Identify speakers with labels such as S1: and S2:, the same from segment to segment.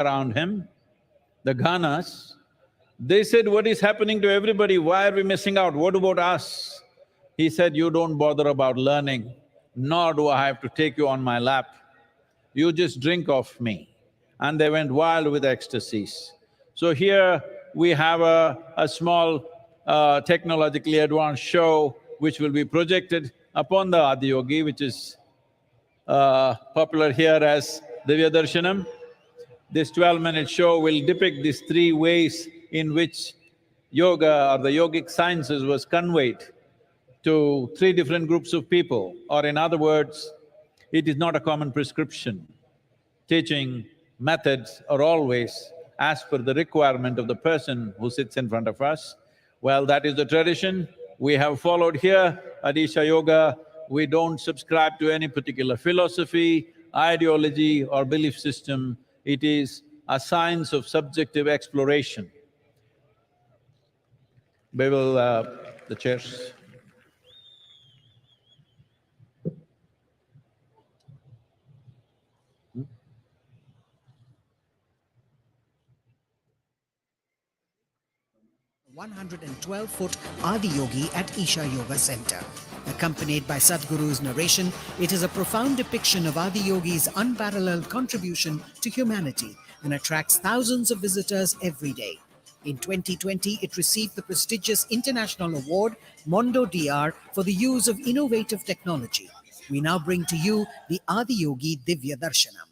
S1: around him, the Ghanas, they said, what is happening to everybody? Why are we missing out? What about us? He said, you don't bother about learning, nor do I have to take you on my lap. You just drink of me. And they went wild with ecstasies. So here we have a small technologically advanced show which will be projected upon the Adiyogi, which is popular here as Divya Darshanam. This 12-minute show will depict these three ways in which yoga or the yogic sciences was conveyed to three different groups of people, or in other words, it is not a common prescription. Teaching methods are always as per the requirement of the person who sits in front of us. Well, that is the tradition we have followed here at Isha Yoga. We don't subscribe to any particular philosophy, ideology or belief system. It is a science of subjective exploration. We will… the chairs.
S2: Hmm? 112-foot Adiyogi at Isha Yoga Center. Accompanied by Sadhguru's narration, it is a profound depiction of Adiyogi's unparalleled contribution to humanity and attracts thousands of visitors every day. In 2020, it received the prestigious international award Mondo DR for the use of innovative technology. We now bring to you the Adiyogi Divya Darshanam.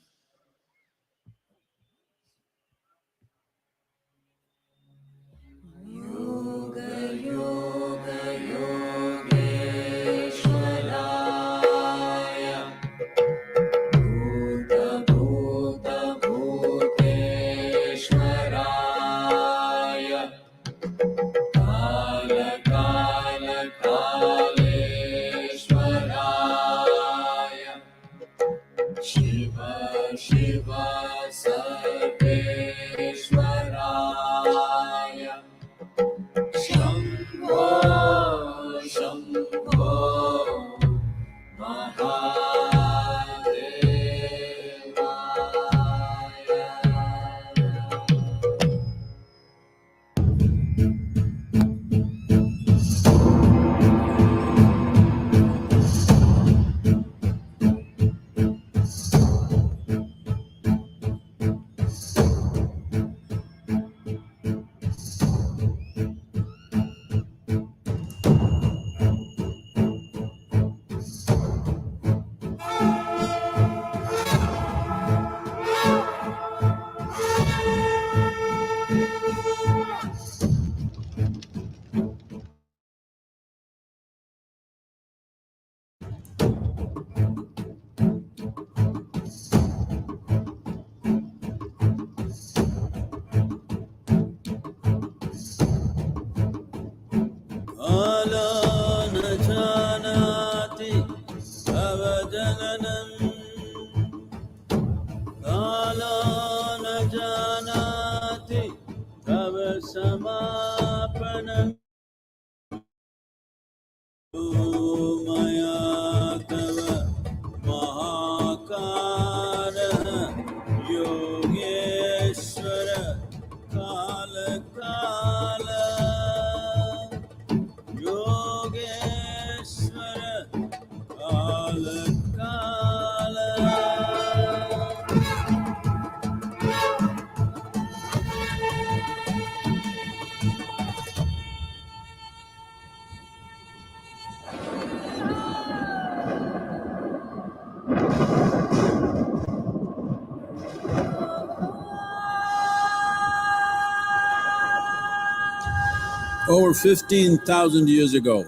S3: Over 15,000 years ago,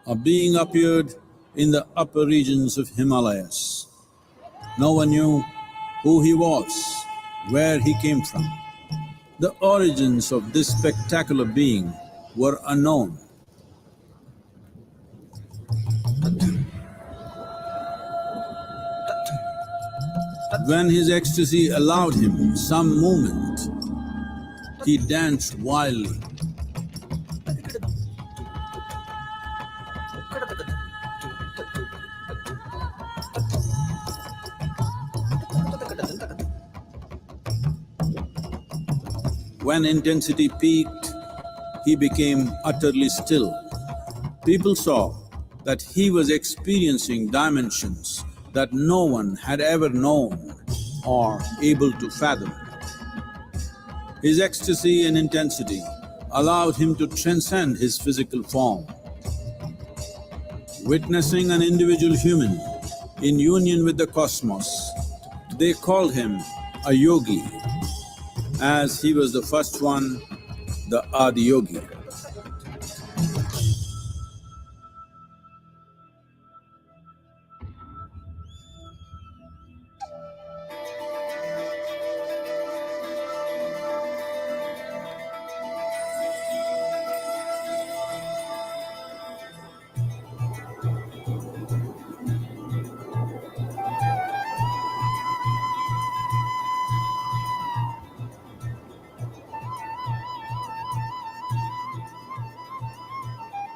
S3: a being appeared in the upper regions of Himalayas. No one knew who he was, where he came from. The origins of this spectacular being were unknown. When his ecstasy allowed him some movement, he danced wildly. When intensity peaked, he became utterly still. People saw that he was experiencing dimensions that no one had ever known or able to fathom. His ecstasy and intensity allowed him to transcend his physical form. Witnessing an individual human in union with the cosmos, they called him a yogi, as he was the first one, the Adi Yogi.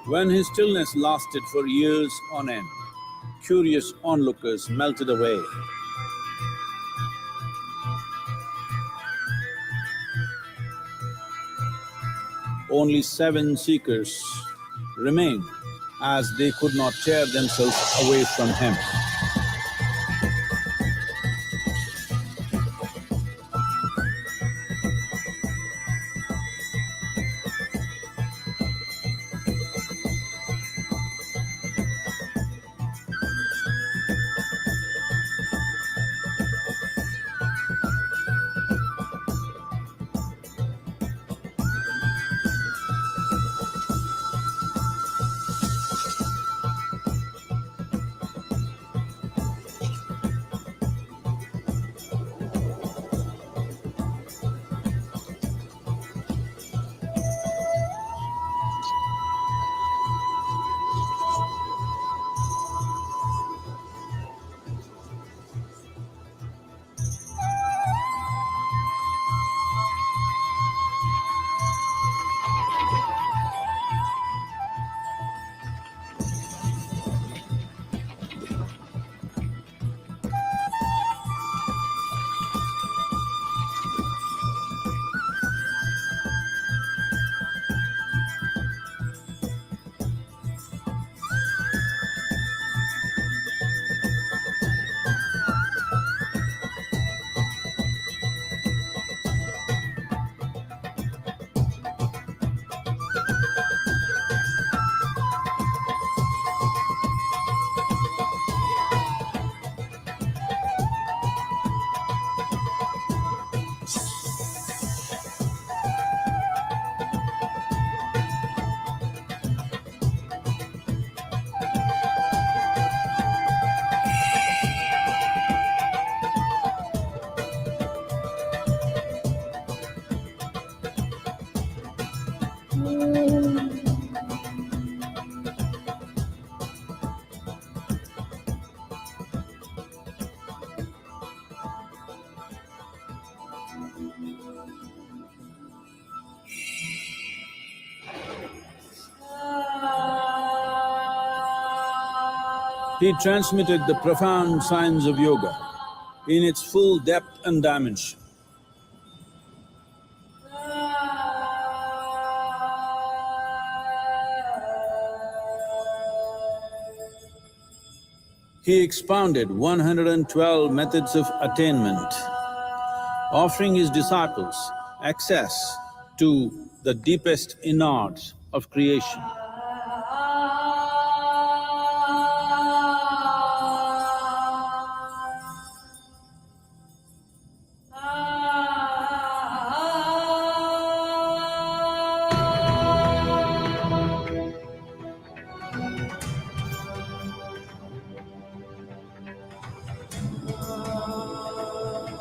S3: When his stillness lasted for years on end, curious onlookers melted away. Only 7 seekers remained, as they could not tear themselves away from him. He transmitted the profound science of yoga in its full depth and dimension. He expounded 112 methods of attainment, offering his disciples access to the deepest innards of creation.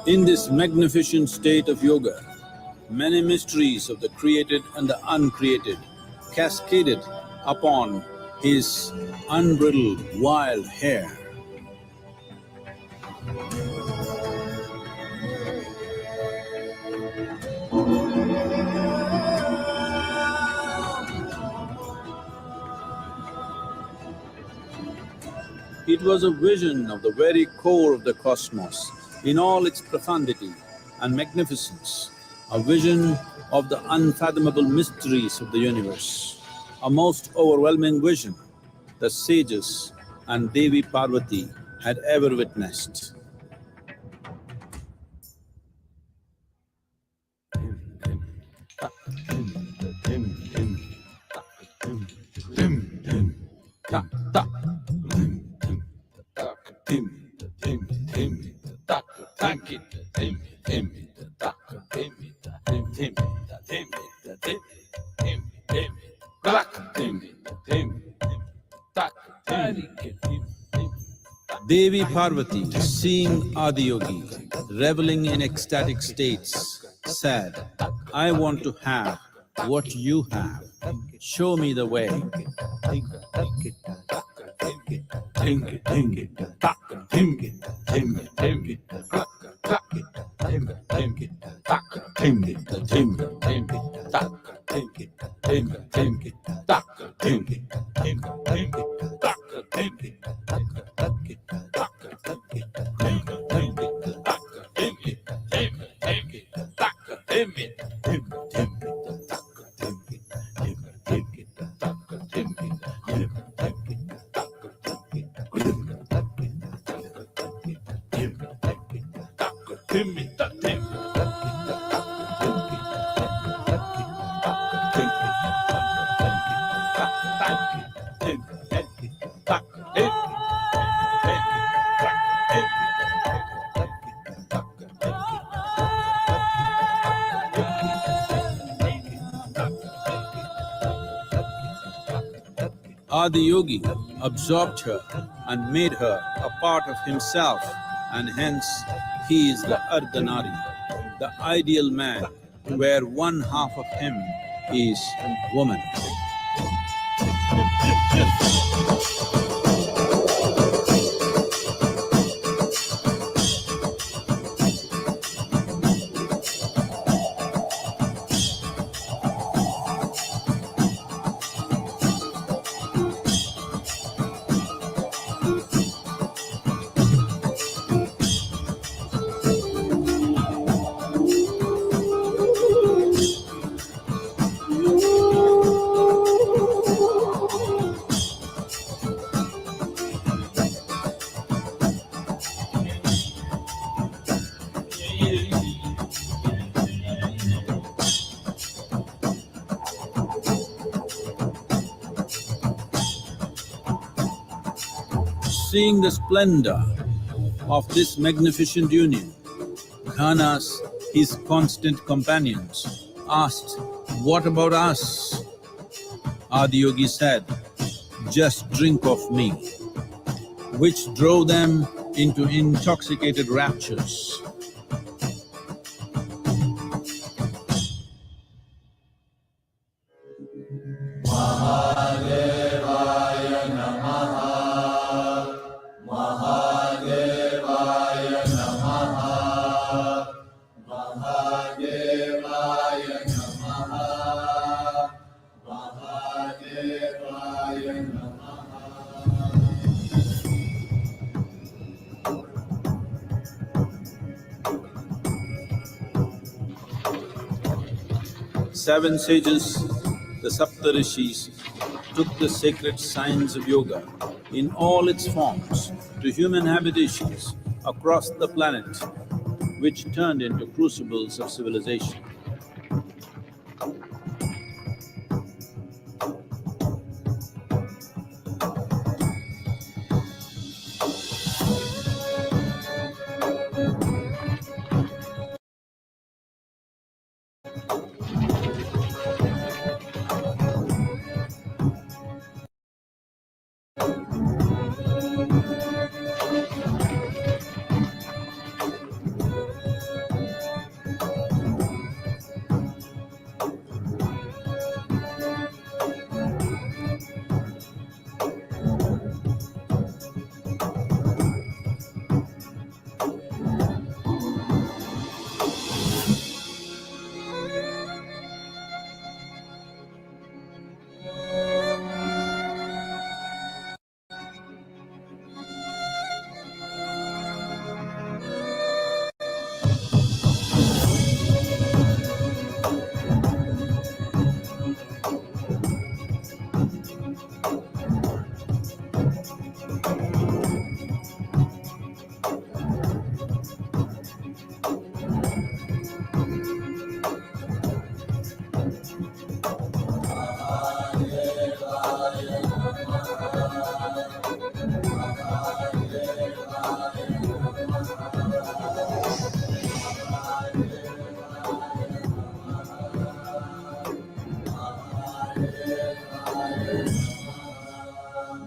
S3: In this magnificent state of yoga, many mysteries of the created and the uncreated cascaded upon his unbridled wild hair. It was a vision of the very core of the cosmos in all its profundity, and magnificence, a vision of the unfathomable mysteries of the universe, a most overwhelming vision the sages and Devi Parvati had ever witnessed. Devi Parvati, seeing Adiyogi reveling in ecstatic states, said, "I want to have what you have. Show me the way." Adiyogi absorbed her and made her a part of himself, and hence he is the Ardhanari, the ideal man, where one half of him is woman. Seeing the splendor of this magnificent union, Ghanas, his constant companions, asked, "What about us?" Adiyogi said, "Just drink of me," which drove them into intoxicated raptures. Seven sages, the Saptarishis, took the sacred science of yoga in all its forms to human habitations across the planet, which turned into crucibles of civilization.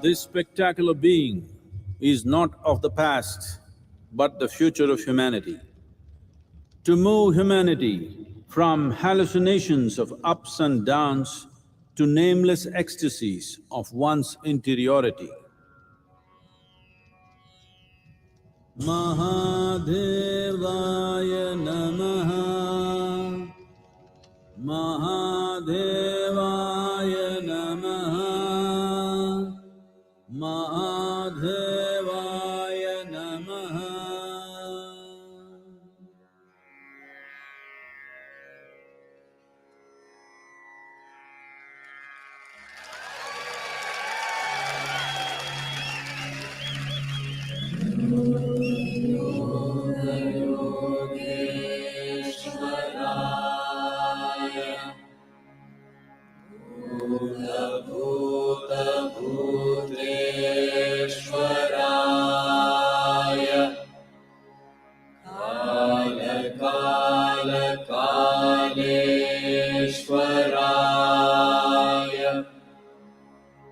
S3: This spectacular being is not of the past, but the future of humanity. To move humanity from hallucinations of ups and downs to nameless ecstasies of one's interiority. Mahadevaya Namaha, Mahadevaya Namaha, Mahadevaya Namaha.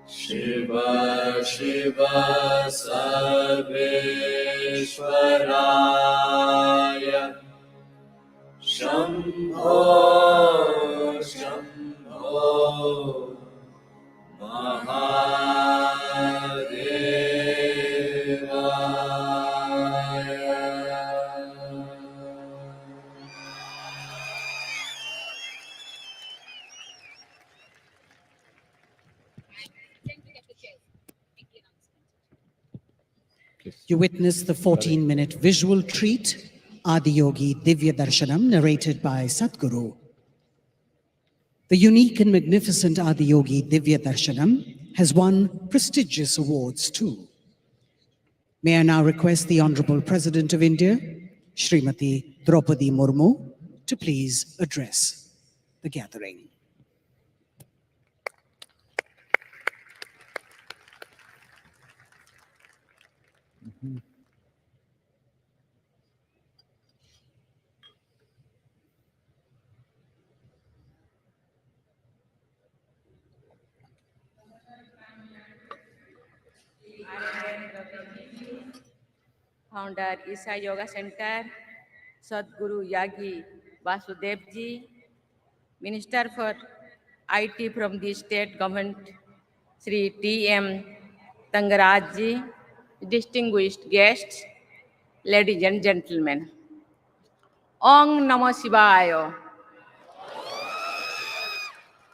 S4: Shiva Shiva Sarveshwaraya Shambho Shambho Mahadevaya.
S2: You witnessed the 14-minute visual treat, Adiyogi Divya Darshanam, narrated by Sadhguru. The unique and magnificent Adiyogi Divya Darshanam has won prestigious awards too. May I now request the Honorable President of India, Srimati Draupadi Murmu, to please address the gathering.
S5: Founder Isha Yoga Center, Sadhguru Yagi Vasudevji, Minister for IT from the state government, Sri T.M. Tangarajji, distinguished guests, ladies and gentlemen. Om Namo Shivaya.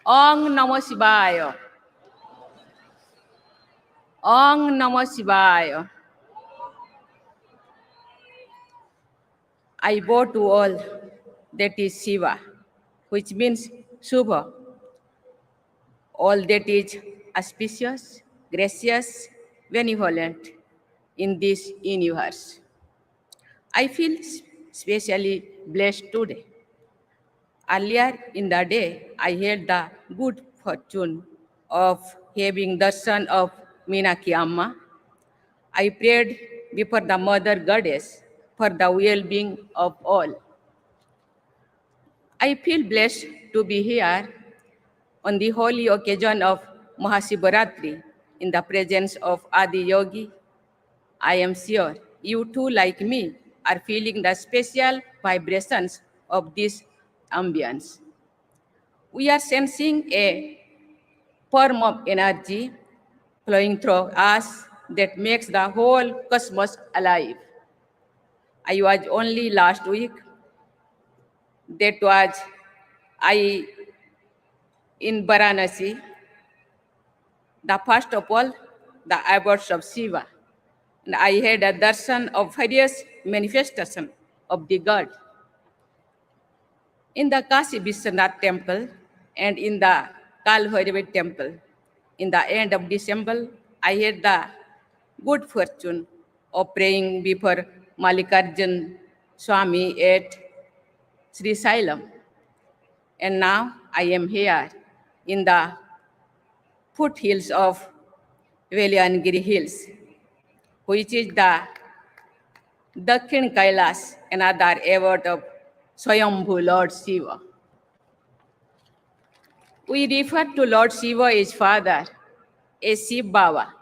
S5: Om Namo Shivaya. Om Namo Shivaya. I bow to all that is Shiva, which means Shubha, all that is auspicious, gracious, benevolent in this universe. I feel especially blessed today. Earlier in the day, I had the good fortune of having the son of Meenakshi Amma. I prayed before the Mother Goddess for the well-being of all. I feel blessed to be here on the holy occasion of Mahashivaratri in the presence of Adi Yogi. I am sure you too, like me, are feeling the special vibrations of this ambience. We are sensing a form of energy flowing through us that makes the whole cosmos alive. I was only last week, that was I in Varanasi, the first of all, the abodes of Shiva. And I had a darshan of various manifestations of the god. In the Kashi Vishwanath temple and in the Kalbhairavi temple. In the end of December, I had the good fortune of praying before Mallikarjun Swami at Sri Sailam. And now I am here in the foothills of Veliangiri Hills, which is the Dakhin Kailas, another abode of Swayambhu Lord Shiva. We refer to Lord Shiva as Father, as Shiv Baba,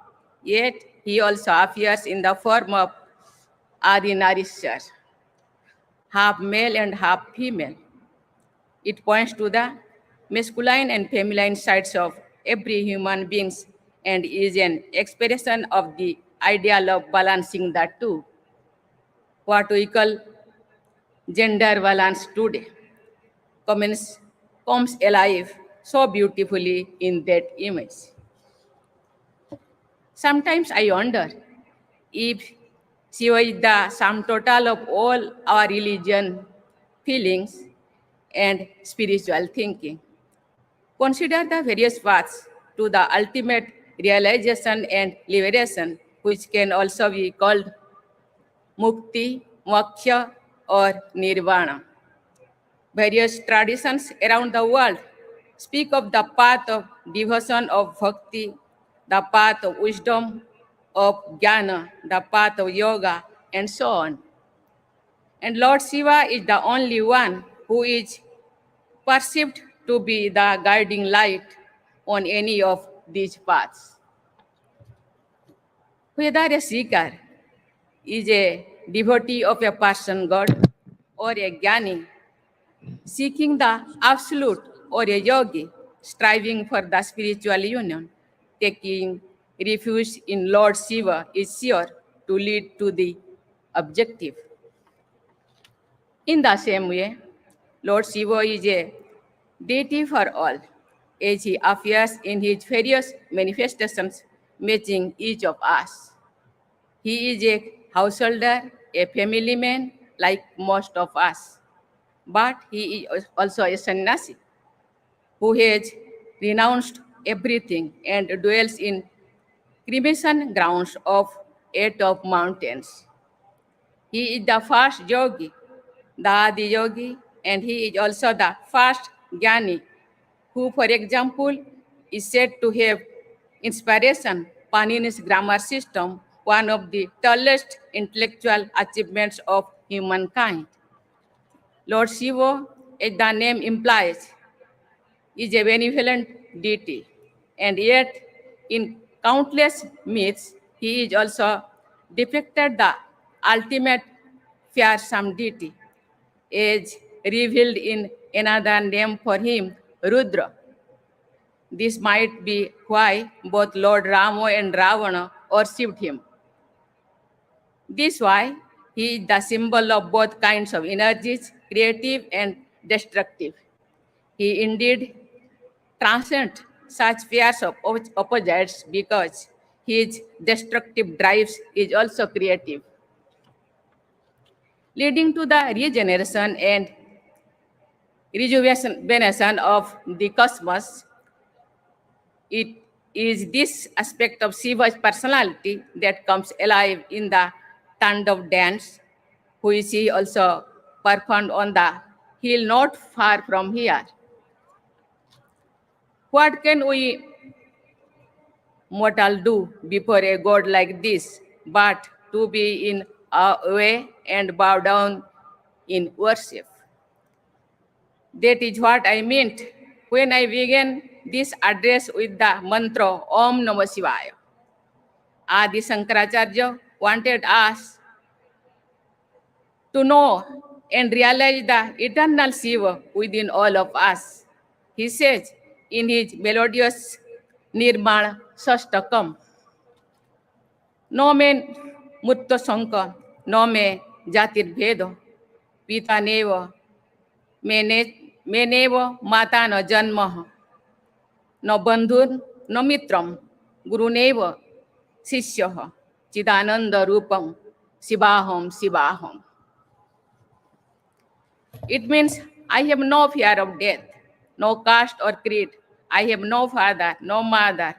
S5: Yet he also appears in the form of Adi Narishwar, half male and half female. It points to the masculine and feminine sides of every human being and is an expression of the ideal of balancing the two, what we call gender balance today, comes, comes alive so beautifully in that image. Sometimes I wonder if Shiva is the sum total of all our religion, feelings, and spiritual thinking. Consider the various paths to the ultimate realization and liberation, which can also be called mukti, moksha, or nirvana. Various traditions around the world speak of the path of devotion of bhakti, the path of wisdom, of jnana, the path of yoga, and so on. And Lord Shiva is the only one who is perceived to be the guiding light on any of these paths. Whether a seeker is a devotee of a person god or a jnani seeking the absolute or a yogi striving for the spiritual union, taking refuge in Lord Shiva is sure to lead to the objective. In the same way, Lord Shiva is a deity for all, as he appears in his various manifestations, matching each of us. He is a householder, a family man like most of us, but he is also a sannyasi who has renounced everything and dwells in cremation grounds of eight of mountains. He is the first yogi, the Adi yogi, and he is also the first jnani, who, for example, is said to have inspiration Panini's grammar system, one of the tallest intellectual achievements of humankind. Lord Shiva, as the name implies, is a benevolent deity, and yet in countless myths, he is also depicted the ultimate fearsome deity, as revealed in another name for him, Rudra. This might be why both Lord Rama and Ravana worshipped him. This why he is the symbol of both kinds of energies, creative and destructive. He indeed transcends such pairs of opposites because his destructive drives is also creative, leading to the regeneration and rejuvenation of the cosmos. It is this aspect of Shiva's personality that comes alive in the Tandav dance, which he also performed on the hill not far from here. What can we mortal do before a god like this but to be in awe and bow down in worship? That is what I meant when I began this address with the mantra Om Namah Shivaya. Adi Shankaracharya wanted us to know and realize the eternal Shiva within all of us. He says in his melodious Nirmala Sastakam, No me mutta sanka, no me jatir bhedo, pita neva, menevo mata no janma, no bandhur, no mitram, guruneva, sisyaha, chidananda rupam, sivaham, sivaham. It means I have no fear of death, no caste or creed. I have no father, no mother,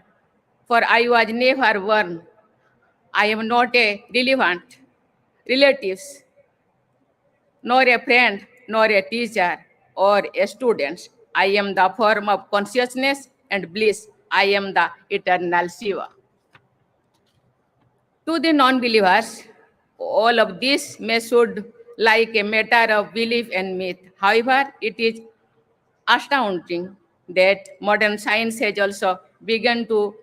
S5: for I was never born. I am not a relevant relatives, nor a friend, nor a teacher, or a student. I am the form of consciousness and bliss. I am the eternal Shiva. To the non-believers, all of this may sound like a matter of belief and myth. However, it is astounding that modern science has also begun to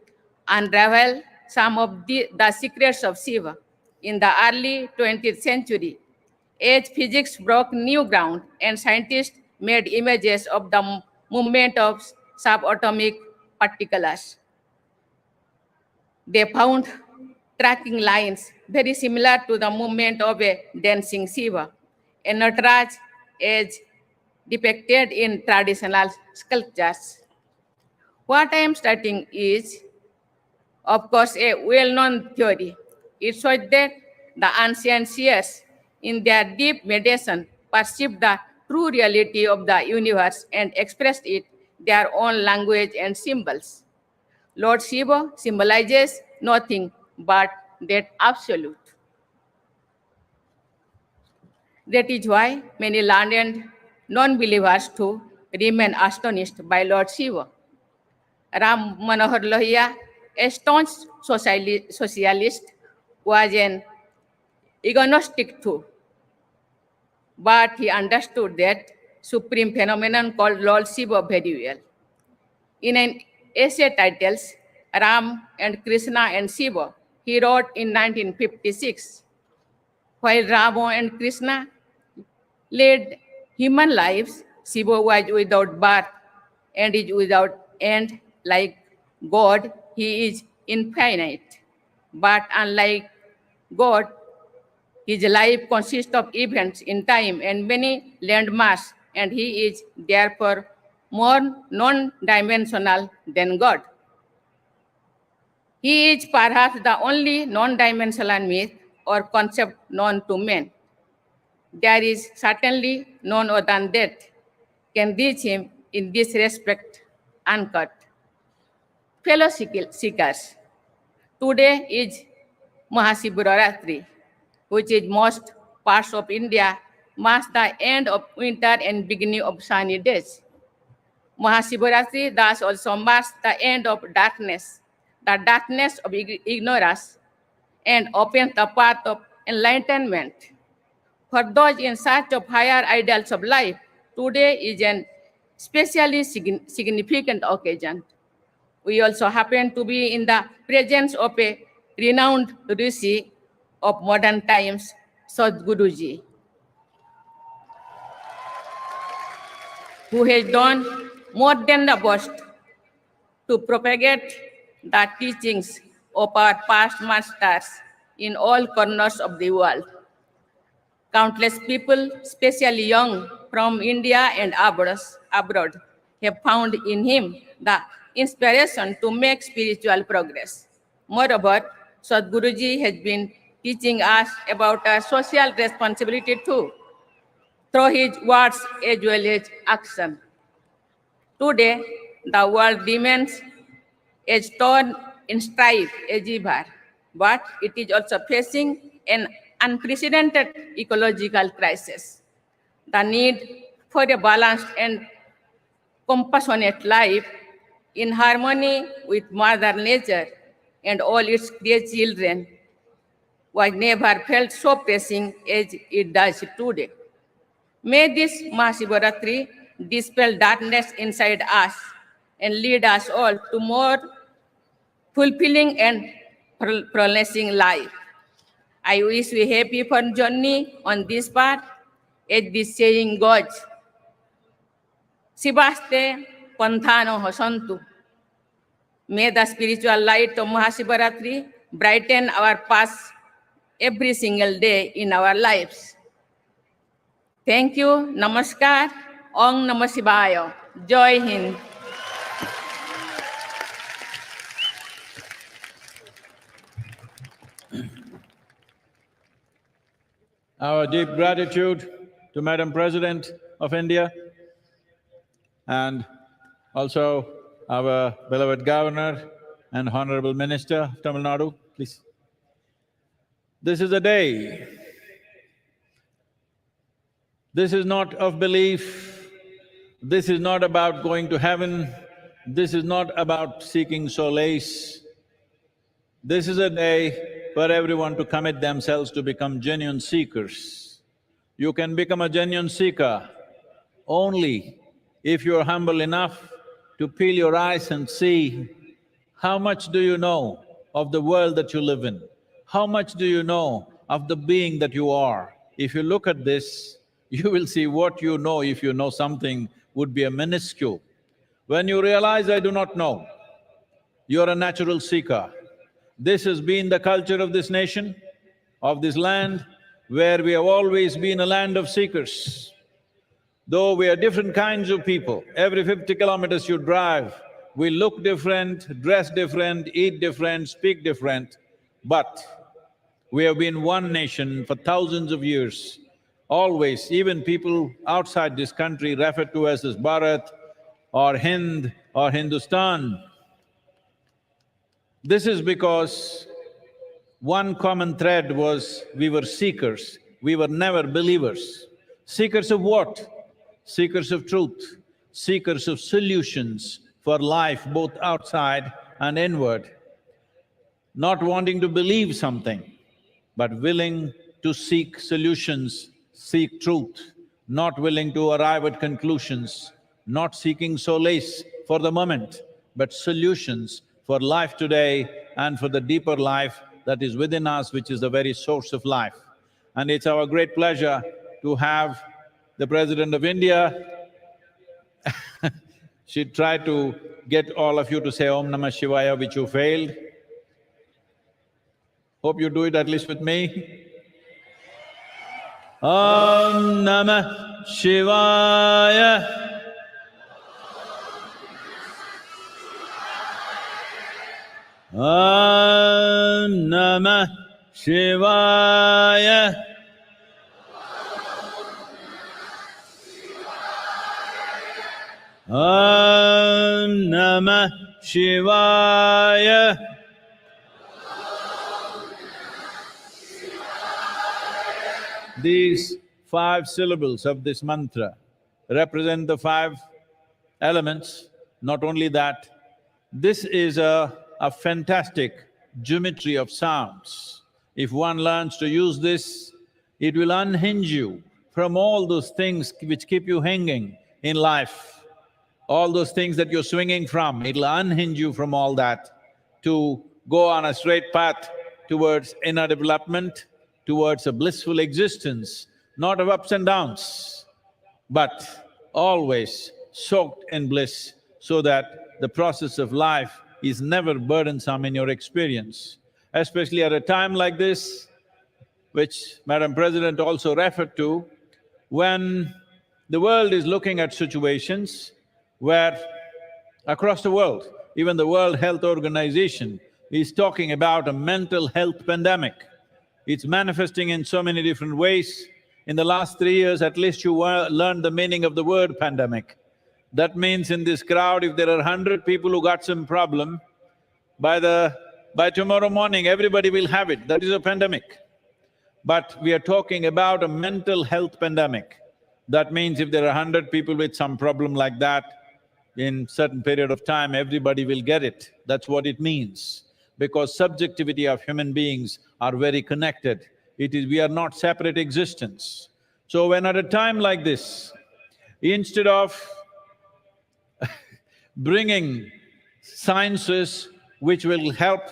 S5: unravel some of the secrets of Shiva. In the early 20th century, as physics broke new ground and scientists made images of the movement of subatomic particles, they found tracking lines very similar to the movement of a dancing Shiva, a Nataraj as depicted in traditional sculptures. What I am stating is, of course, a well-known theory. It shows that the ancient seers, in their deep meditation, perceived the true reality of the universe and expressed it their own language and symbols. Lord Shiva symbolizes nothing but that absolute. That is why many learned non-believers too remain astonished by Lord Shiva. Ram Manohar Lohia, a staunch socialist, was an agnostic too, but he understood that supreme phenomenon called Lord Shiva very well. In an essay titled Ram and Krishna and Shiva, he wrote in 1956, while Rama and Krishna led human lives, Shiva was without birth and is without end. Like God, he is infinite. But unlike God, his life consists of events in time and many landmarks, and he is therefore more non-dimensional than God. He is perhaps the only non-dimensional myth or concept known to men. There is certainly none other than that can reach him in this respect uncut. Fellow seekers, today is Mahashivaratri, which is most parts of India, marks the end of winter and beginning of sunny days. Mahashivaratri thus also marks the end of darkness, the darkness of ignorance, and opens the path of enlightenment. For those in search of higher ideals of life, today is an especially significant occasion. We also happen to be in the presence of a renowned Rishi of modern times, Sadhguruji, who has done more than the best to propagate the teachings of our past masters in all corners of the world. Countless people, especially young from India and abroad, have found in him the inspiration to make spiritual progress. Moreover, Sadhguruji has been teaching us about our social responsibility too, through his words as well as action. Today, the world remains as torn in strife as ever, but it is also facing an unprecedented ecological crisis. The need for a balanced and compassionate life in harmony with Mother Nature and all its dear children was never felt so pressing as it does today. May this Mahashivaratri dispel darkness inside us and lead us all to more fulfilling and flourishing life. I wish we happy fun journey on this path, as this saying goes, Shivaste Panthano Hosantu. May the spiritual light of Mahashivaratri brighten our paths every single day in our lives. Thank you. Namaskar. Om Namah Shivaya. Jai Hind.
S1: Our deep gratitude to Madam President of India and also our beloved Governor and Honorable Minister of Tamil Nadu, please. This is a day. This is not of belief. This is not about going to heaven. This is not about seeking solace. This is a day for everyone to commit themselves to become genuine seekers. You can become a genuine seeker only if you're humble enough to peel your eyes and see how much do you know of the world that you live in? How much do you know of the being that you are? If you look at this, you will see what you know, if you know something, would be a minuscule. When you realize, I do not know, you're a natural seeker. This has been the culture of this nation, of this land, where we have always been a land of seekers. Though we are different kinds of people, every 50 kilometers you drive, we look different, dress different, eat different, speak different, but we have been one nation for thousands of years. Always, even people outside this country refer to us as Bharat or Hind or Hindustan. This is because one common thread was we were seekers, we were never believers. Seekers of what? Seekers of truth, seekers of solutions for life both outside and inward. Not wanting to believe something, but willing to seek solutions, seek truth, not willing to arrive at conclusions, not seeking solace for the moment, but solutions for life today and for the deeper life that is within us, which is the very source of life. And it's our great pleasure to have the President of India. She tried to get all of you to say Om Namah Shivaya, which you failed. Hope you do it at least with me. Om Namah Shivaya. Om Namah Shivaya. Om Namah Shivaya. These 5 syllables of this mantra represent the 5 elements. Not only that, this is a fantastic geometry of sounds. If one learns to use this, it will unhinge you from all those things which keep you hanging in life. All those things that you're swinging from, it'll unhinge you from all that to go on a straight path towards inner development, towards a blissful existence, not of ups and downs, but always soaked in bliss, so that the process of life is never burdensome in your experience. Especially at a time like this, which Madam President also referred to, when the world is looking at situations where across the world, even the World Health Organization is talking about a mental health pandemic. It's manifesting in so many different ways. In the last 3 years, at least you learned the meaning of the word pandemic. That means in this crowd, if there are 100 people who got some problem, by tomorrow morning, everybody will have it. That is a pandemic. But we are talking about a mental health pandemic. That means if there are 100 people with some problem like that, in certain period of time, everybody will get it. That's what it means. Because subjectivity of human beings are very connected. We are not separate existence. So when at a time like this, instead of bringing sciences which will help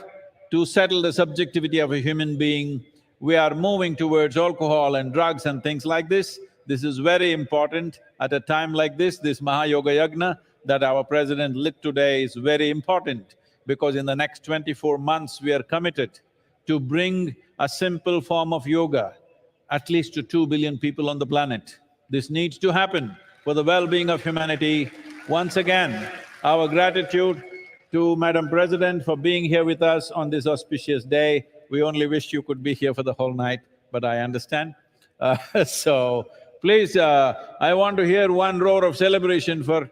S1: to settle the subjectivity of a human being, we are moving towards alcohol and drugs and things like this. This is very important at a time like this Maha Yoga Yagna that our President lit today is very important, because in the next 24 months we are committed to bring a simple form of yoga at least to 2 billion people on the planet. This needs to happen for the well-being of humanity. Once again, our gratitude to Madam President for being here with us on this auspicious day. We only wish you could be here for the whole night, but I understand. So, please, I want to hear one roar of celebration for…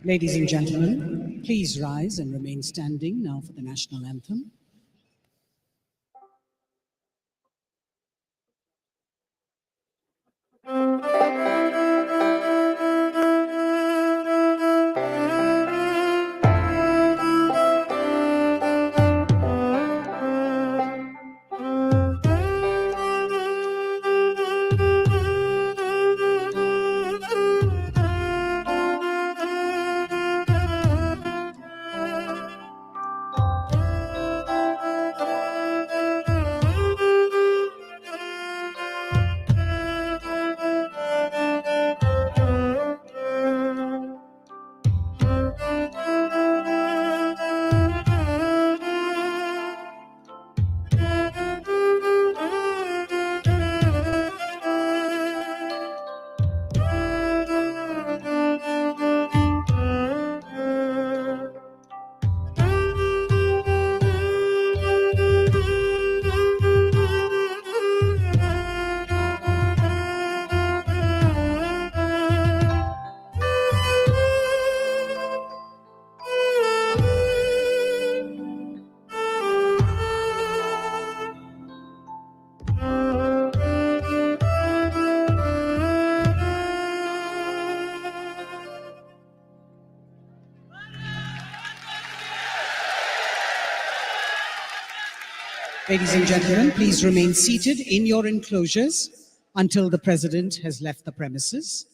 S2: Ladies and gentlemen, please rise and remain standing now for the national anthem. Ladies and gentlemen, please remain seated in your enclosures until the President has left the premises.